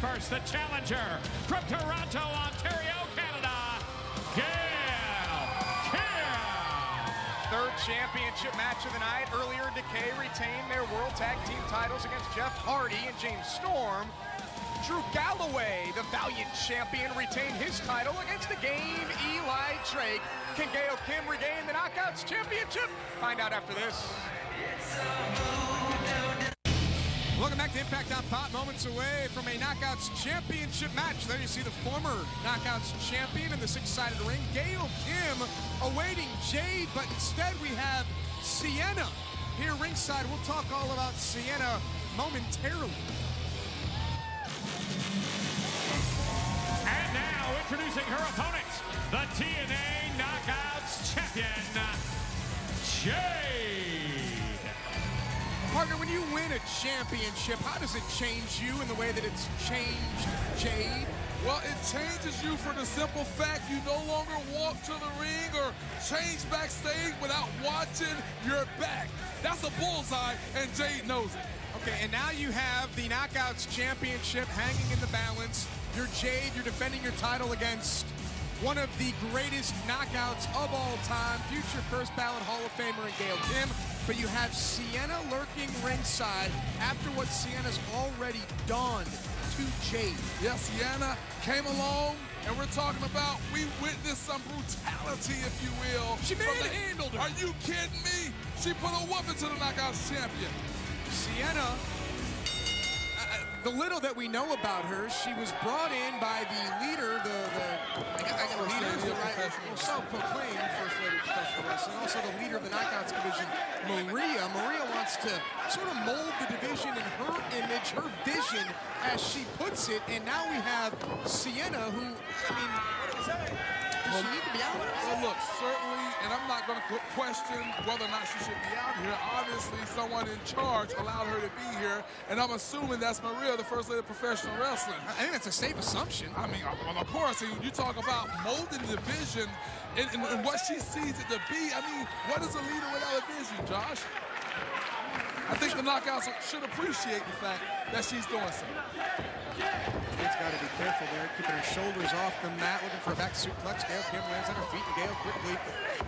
first, the challenger from Toronto, Ontario, Canada, Gail. Third championship match of the night. Earlier, Decay retained their World Tag Team titles against Jeff Hardy and James Storm. Drew Galloway, the Valiant champion, retained his title against the Game Eli Drake. Can Gail Kim regain the Knockouts Championship? Find out after this. Welcome back to Impact on Pop. Moments away from a Knockouts Championship match. There you see the former Knockouts champion in the six-sided ring, Gail Kim, awaiting Jade, but instead we have Sienna here ringside. We'll talk all about Sienna momentarily. And now introducing her opponent, the TNA Knockouts champion, Jade. Partner, when you win a championship, how does it change you in the way that it's changed Jade? Well, it changes you for the simple fact you no longer walk to the ring or change backstage without watching your back. That's a bullseye, and Jade knows it. Okay, and now you have the Knockouts Championship hanging in the balance. You're Jade, you're defending your title against one of the greatest knockouts of all time, future first ballot Hall of Famer in Gail Kim. But you have Sienna lurking ringside after what Sienna's already done to Jade. Yes, Sienna came along, and we're talking about we witnessed some brutality, if you will. She manhandled her. Are you kidding me? She put a whooping to the Knockouts champion. Sienna, the little that we know about her, she was brought in by the leader, self-proclaimed First Lady of Professional Wrestling, also the leader of the Knockouts division, Maria. Maria wants to sort of mold the division in her image, her vision, as she puts it, and now we have Sienna, who, I mean, does she need to be out? Well, look, certainly, and I'm not going to question whether or not she should be out here. Obviously, someone in charge allowed her to be here, and I'm assuming that's Maria, the First Lady of Professional Wrestling. I think that's a safe assumption. I mean, well, of course, you talk about molding the vision and what she sees it to be. I mean, what is a leader without a vision, Josh? I think the Knockouts should appreciate the fact that she's doing so. Jade's got to be careful there, keeping her shoulders off the mat, looking for a back suplex. Gail Kim lands on her feet, and Gail quickly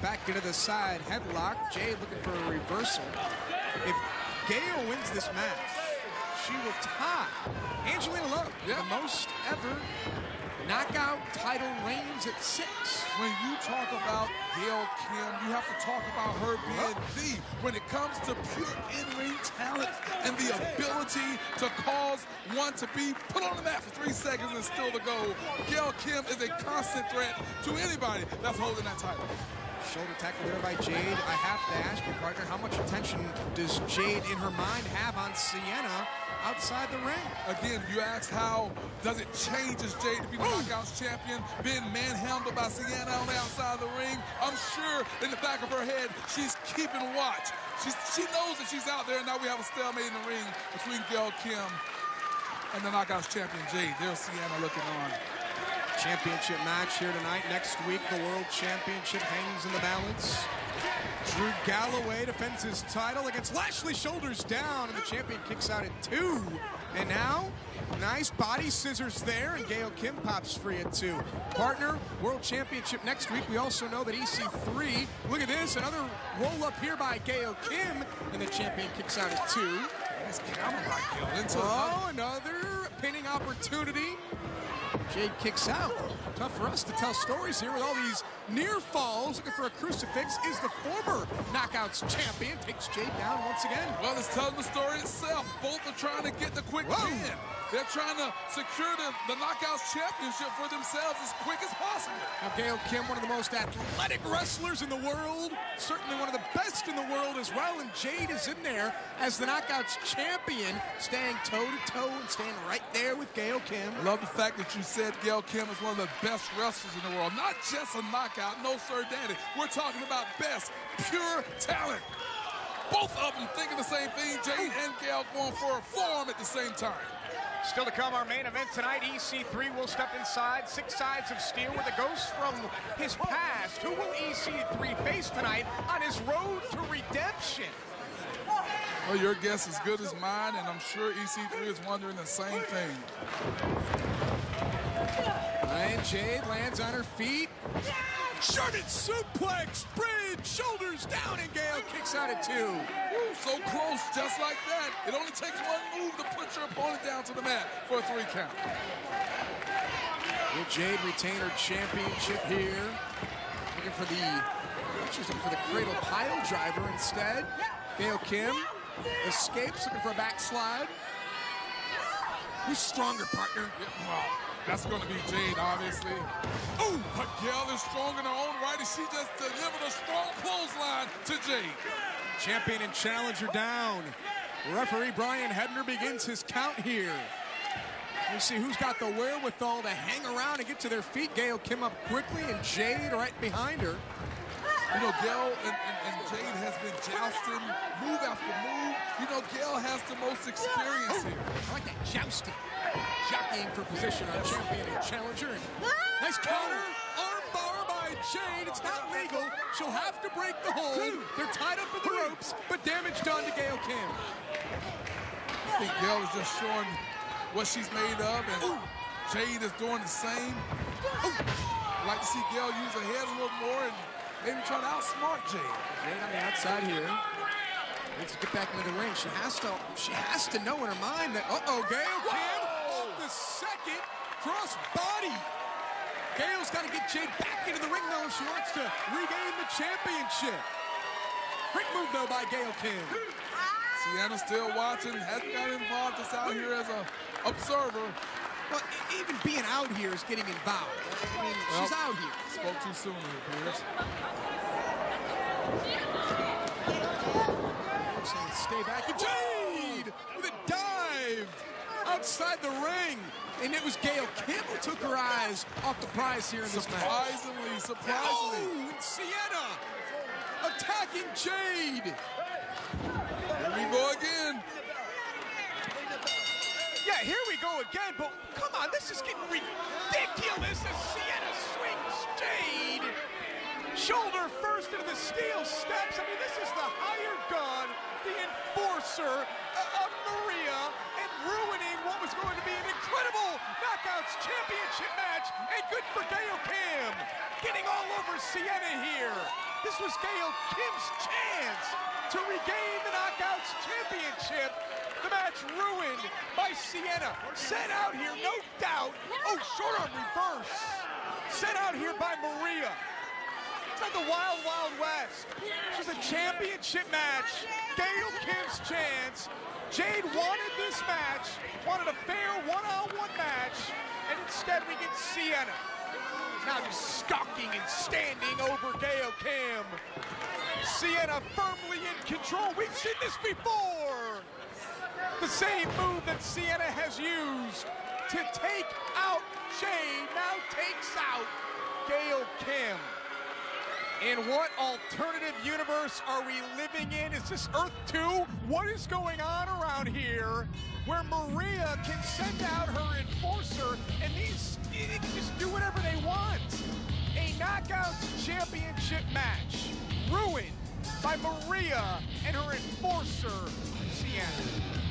back into the side headlock. Jade looking for a reversal. If Gail wins this match, she will tie Angelina Love for the most ever knockout title reigns at 6. When you talk about Gail Kim, you have to talk about her being the, when it comes to pure in-ring talent and the ability to cause one to be put on the mat for 3 seconds and still to go. Gail Kim is a constant threat to anybody that's holding that title. Shoulder tackle there by Jade. I have to ask you, partner, how much attention does Jade in her mind have on Sienna outside the ring? Again, you asked how does it change as Jade to be the Knockouts champion, being manhandled by Sienna on the outside of the ring. I'm sure in the back of her head, she's keeping watch. She knows that she's out there, and now we have a stalemate in the ring between Gail Kim and the Knockouts champion, Jade. There's Sienna looking on. Championship match here tonight. Next week, the World Championship hangs in the balance. Drew Galloway defends his title against Lashley, shoulders down, and the champion kicks out at 2. And now, nice body scissors there, and Gail Kim pops free at 2. Partner, World Championship next week. We also know that EC3, look at this, another roll up here by Gail Kim, and the champion kicks out at 2. Nice counter by Gail into another pinning opportunity. Jade kicks out. Tough for us to tell stories here with all these near falls. Looking for a crucifix is the former Knockouts champion. Takes Jade down once again. Well, it's telling the story itself. Both are trying to get the quick win. They're trying to secure the Knockouts championship for themselves as quick as possible. Now, Gail Kim, one of the most athletic wrestlers in the world. Certainly one of the best in the world as well. And Jade is in there as the Knockouts champion, staying toe-to-toe and staying right there with Gail Kim. I love the fact that you said Gail Kim is one of the best wrestlers in the world. Not just a knockout, no sir daddy. We're talking about best, pure talent. Both of them thinking the same thing. Jade and Gail going for a forearm at the same time. Still to come, our main event tonight. EC3 will step inside. 6 sides of steel with a ghost from his past. Who will EC3 face tonight on his road to redemption? Well, your guess is as good as mine, and I'm sure EC3 is wondering the same thing. And Jade lands on her feet. German suplex, bridge, shoulders down, and Gail kicks out at 2. Ooh, so close, just like that. It only takes one move to put your opponent down to the mat for a 3 count. Will Jade retain her championship here? Looking for the cradle pile driver instead. Gail Kim escapes, looking for a backslide. Who's stronger, partner? Yeah, well, that's going to be Jade, obviously. Oh, but Gail is strong in her own right, and she just delivered a strong clothesline to Jade. Champion and challenger down. Referee Brian Hebner begins his count here. We see who's got the wherewithal to hang around and get to their feet. Gail Kim up quickly, and Jade right behind her. You know, Gail and Jade has been jousting move after move. You know, Gail has the most experience here. I like that jousting. Jockeying for position on champion and challenger. And nice counter. Arm bar by Jade. It's not legal. She'll have to break the hold. They're tied up in the ropes, but damage done to Gail Kim. I think Gail is just showing what she's made of, and Jade is doing the same. I'd like to see Gail use her head a little more and maybe try to outsmart Jade. Jade on the outside here. Needs to get back into the ring. She has to know in her mind that, Gail Kim off the second cross body. Gail's got to get Jade back into the ring, though, if she wants to regain the championship. Great move, though, by Gail Kim. Sienna still watching, hasn't got involved, just out here as an observer. Well, even being out here is getting involved. I mean, she's out here. Spoke too soon, it appears. Stay back. And Jade with a dive outside the ring. And it was Gail Kim who took her eyes off the prize here in this match. Surprisingly. Oh, and Sienna attacking Jade. Here we go again. Yeah, here we go again, but come on, this is getting ridiculous as Sienna swings Jade. Shoulder first into the steel steps. I mean, this is the hired gun, the enforcer of Maria, and ruining what was going to be an incredible Knockouts Championship match, and good for Gail Kim. Getting all over Sienna here. This was Gail Kim's chance to regain the Knockouts Championship. The match ruined by Sienna. Sent out here, no doubt. Oh, short arm reverse. Sent out here by Maria. It's like the Wild Wild West. This was a championship match. Gail Kim's chance. Jade wanted this match, wanted a fair one-on-one match, and instead we get Sienna. Now just stalking and standing over Gail Kim. Sienna firmly in control. We've seen this before. The same move that Sienna has used to take out Jade now takes out Gail Kim. In what alternative universe are we living in? Is this Earth 2? What is going on around here where Maria can send out her enforcer and they can just do whatever they want? A Knockouts Championship match ruined by Maria and her enforcer, Sienna.